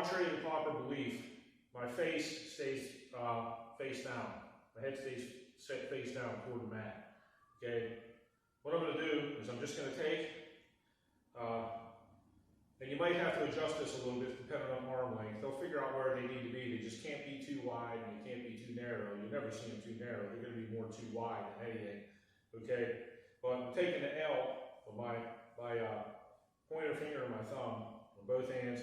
contrary to popular belief, my face stays face down. My head stays set face down toward the mat. Okay? What I'm going to do is I'm just going to take, and you might have to adjust this a little bit depending on arm length. They'll figure out where they need to be. They just can't be too wide and they can't be too narrow. You'll never see them too narrow. They're going to be more too wide than anything. Okay? But I'm taking the L of my pointer finger and my thumb on both hands.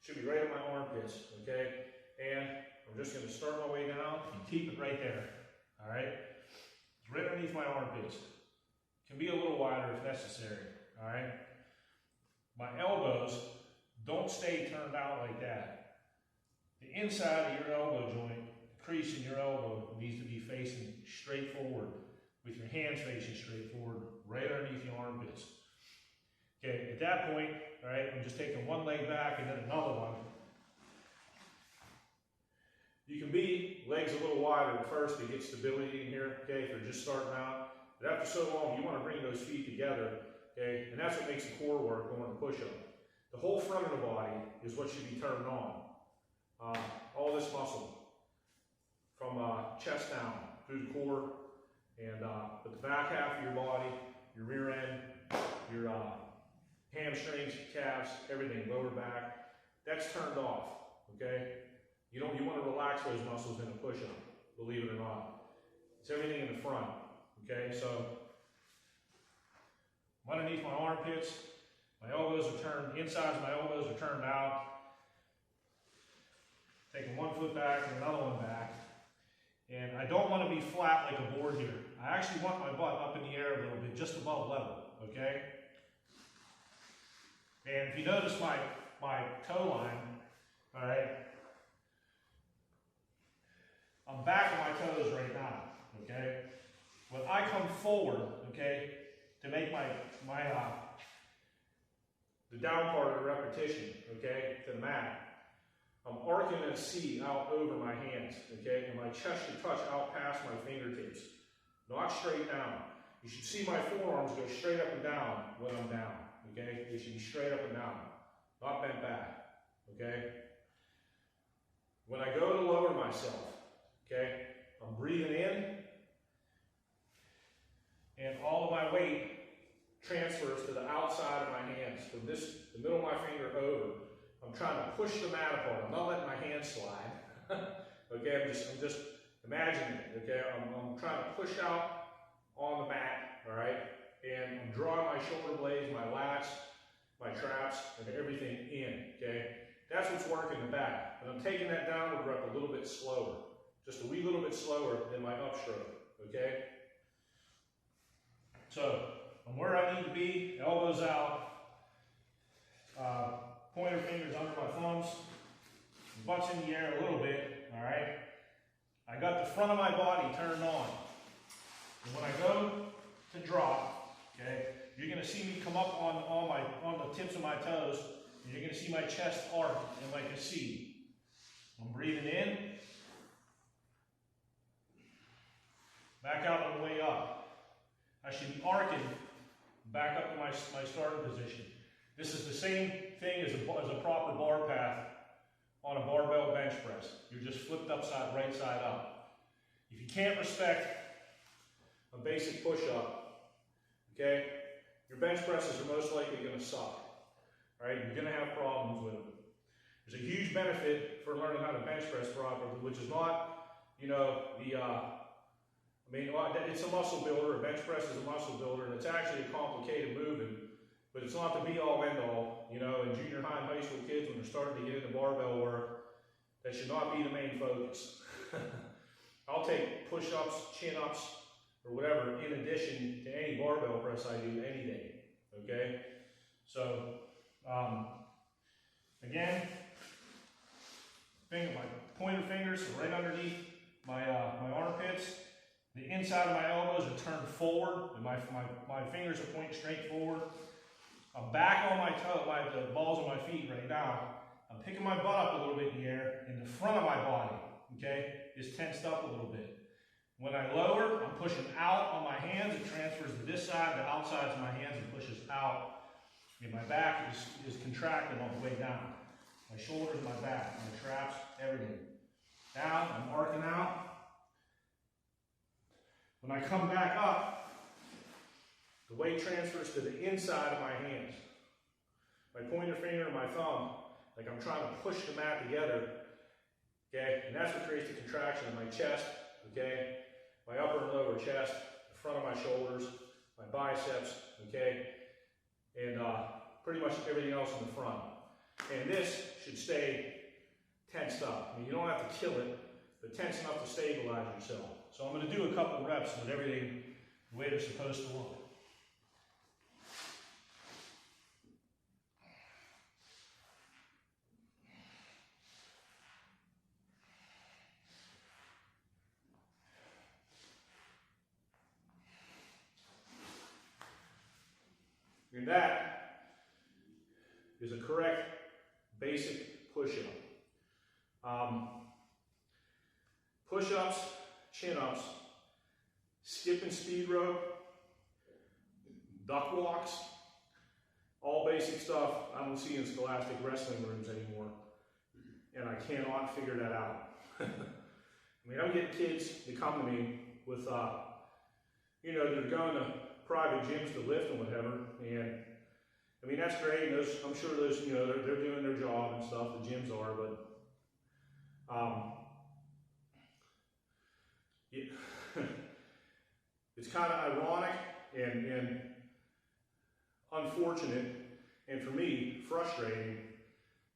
Should be right at my armpits. Okay? And I'm just going to start my way down and keep it right there. All right? It's right underneath my armpits. Can be a little wider if necessary. All right? My elbows don't stay turned out like that. The inside of your elbow joint, the crease in your elbow, needs to be facing straight forward with your hands facing straight forward, right underneath your armpits. Okay, at that point, all right, I'm just taking one leg back and then another one. You can be legs a little wider at first to get stability in here, okay, if you're just starting out. But after so long, you want to bring those feet together, okay, and that's what makes the core work going to push-up. The whole front of the body is what should be turned on. All this muscle, from chest down through the core, and but the back half of your body, your rear end, your hamstrings, calves, everything, lower back, that's turned off, okay? You want to relax those muscles in a push-up, believe it or not. It's everything in the front, okay? So, I'm underneath my armpits, my elbows are turned, the insides of my elbows are turned out. Taking one foot back and another one back. And I don't want to be flat like a board here. I actually want my butt up in the air a little bit, just above level, okay? And if you notice my toe line, all right, I'm back on my toes right now, okay? When I come forward, okay, to make the down part of the repetition, okay, to the mat, I'm arcing a C out over my hands, okay, and my chest should touch out past my fingertips, not straight down. You should see my forearms go straight up and down when I'm down, okay? They should be straight up and down, not bent back, okay? When I go to lower myself, okay, I'm breathing in, and all of my weight transfers to the outside of my hands, from the middle of my finger over. I'm trying to push the mat apart. I'm not letting my hands slide. Okay, I'm just imagining it. Okay, I'm trying to push out on the mat. All right, and I'm drawing my shoulder blades, my lats, my traps, and everything in. Okay, that's what's working the back. But I'm taking that downward rep a little bit slower, just a wee little bit slower than my upstroke. Okay. So I'm where I need to be, elbows out, pointer fingers under my thumbs, butts in the air a little bit, all right? I got the front of my body turned on. And when I go to drop, okay, you're gonna see me come up on the tips of my toes, and you're gonna see my chest arc in like a C. I'm breathing in, back out on the way up. I should be arcing back up to my starting position. This is the same thing as a proper bar path on a barbell bench press. You're just flipped upside, right side up. If you can't respect a basic push-up, okay, your bench presses are most likely going to suck. All right, you're going to have problems with them. There's a huge benefit for learning how to bench press properly, which is not, you know, it's a muscle builder. A bench press is a muscle builder, and it's actually a complicated movement. But it's not the be-all, end-all. You know, in junior high and high school kids, when they're starting to get into barbell work, that should not be the main focus. I'll take push-ups, chin-ups, or whatever in addition to any barbell press I do any day. Okay? So, again, my pointer fingers are right underneath my armpits. The inside of my elbows are turned forward, and my fingers are pointing straight forward. I'm back on the balls of my feet right now. I'm picking my butt up a little bit in the air, and the front of my body, okay, is tensed up a little bit. When I lower, I'm pushing out on my hands. It transfers to this side, the outsides of my hands, and pushes out. And my back is contracted on the way down. my shoulders, my back, my traps, everything. Down, I'm arcing out. When I come back up, the weight transfers to the inside of my hands. My pointer finger and my thumb, like I'm trying to push the mat together, okay? And that's what creates the contraction in my chest, okay? My upper and lower chest, the front of my shoulders, my biceps, okay? And pretty much everything else in the front. And this should stay tensed up. I mean, you don't have to kill it, but tense enough to stabilize yourself. So I'm going to do a couple reps with everything the way they're supposed to look. And that is a correct basic push-up. Push-ups, chin-ups, skip and speed rope, duck walks, all basic stuff I don't see in scholastic wrestling rooms anymore. And I cannot figure that out. I mean, I'm getting kids to come to me with, you know, they're going to private gyms to lift and whatever, and I mean, that's great, and I'm sure those, you know, they're doing their job and stuff, the gyms are, but it's kind of ironic and unfortunate, and for me, frustrating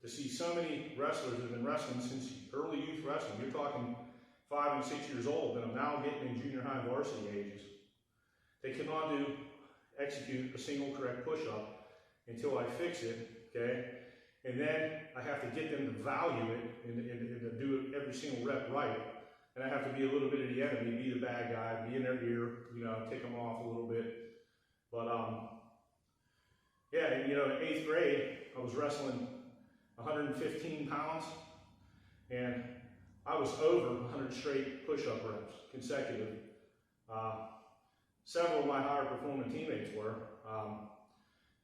to see so many wrestlers that have been wrestling since early youth wrestling. You're talking 5 and 6 years old, and I'm now getting in junior high varsity ages. They cannot execute a single correct push-up until I fix it, okay? And then I have to get them to value it and to do it every single rep right. And I have to be a little bit of the enemy, be the bad guy, be in their ear, you know, take them off a little bit. But, yeah, and, you know, in 8th grade, I was wrestling 115 pounds, and I was over 100 straight push-up reps, consecutive. Several of my higher performing teammates were,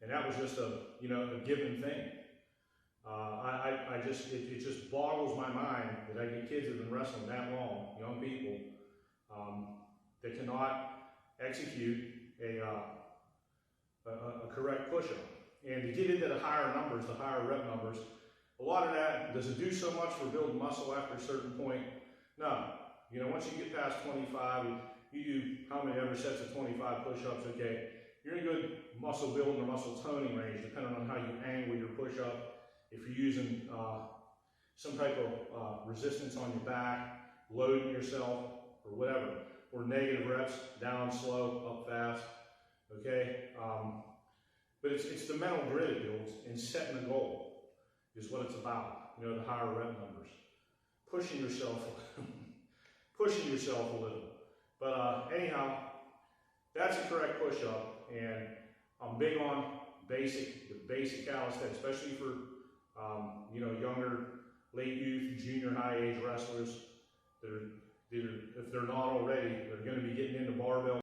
and that was just a, you know, a given thing. It just boggles my mind that I get kids that have been wrestling that long, young people, that cannot execute a correct push-up. And to get into the higher numbers, the higher rep numbers, a lot of that, does it do so much for building muscle after a certain point? No. You know, once you get past 25, you do how many ever sets of 25 push-ups, okay, you're in a good muscle building or muscle toning range, depending on how you angle your push-up. If you're using some type of resistance on your back, loading yourself, or whatever, or negative reps, down slow, up fast, okay? But it's the mental grit it builds, and setting a goal is what it's about, you know, the higher rep numbers. Pushing yourself a little. But anyhow, that's a correct push-up, and I'm big on the basic calisthenics, especially for you know, younger, late youth, junior high age wrestlers that are, if they're not already, they're going to be getting into barbell